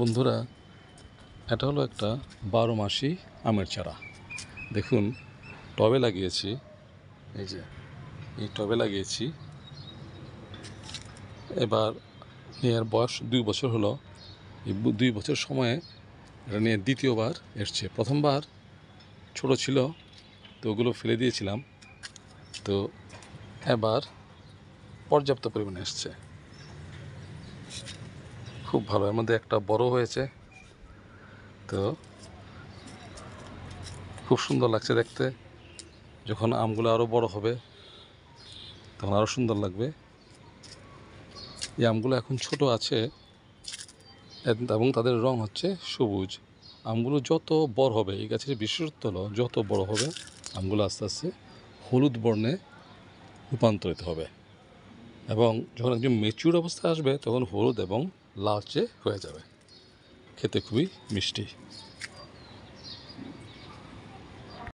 বন্ধুরা, এটা হলো একটা 12 মাসি আমের চারা। দেখুন, টবে লাগিয়েছি। এই যে এই টবে লাগিয়েছি। এবার এর বয়স 2 বছর হলো। এই 2 বছর সময়ে এটা নিয়ে দ্বিতীয়বার এসছে। প্রথমবার ছোট ছিল, তো ওগুলো ফেলে দিয়েছিলাম। তো এবার পর্যাপ্ত পরিমাণে এসছে, খুব ভালো। এর মধ্যে একটা বড় হয়েছে, তো খুব সুন্দর লাগছে দেখতে। যখন আমগুলো আরও বড় হবে তখন আরও সুন্দর লাগবে। এই আমগুলো এখন ছোট আছে এবং তাদের রং হচ্ছে সবুজ। আমগুলো যত বড় হবে, এই গাছের বিশেষত্ব হলো যত বড় হবে আমগুলো আস্তে আস্তে হলুদ বর্ণে রূপান্তরিত হবে, এবং যখন একদম ম্যাচিউর অবস্থায় আসবে তখন হলুদ এবং লালচে হয়ে যাবে। খেতে খুবই মিষ্টি।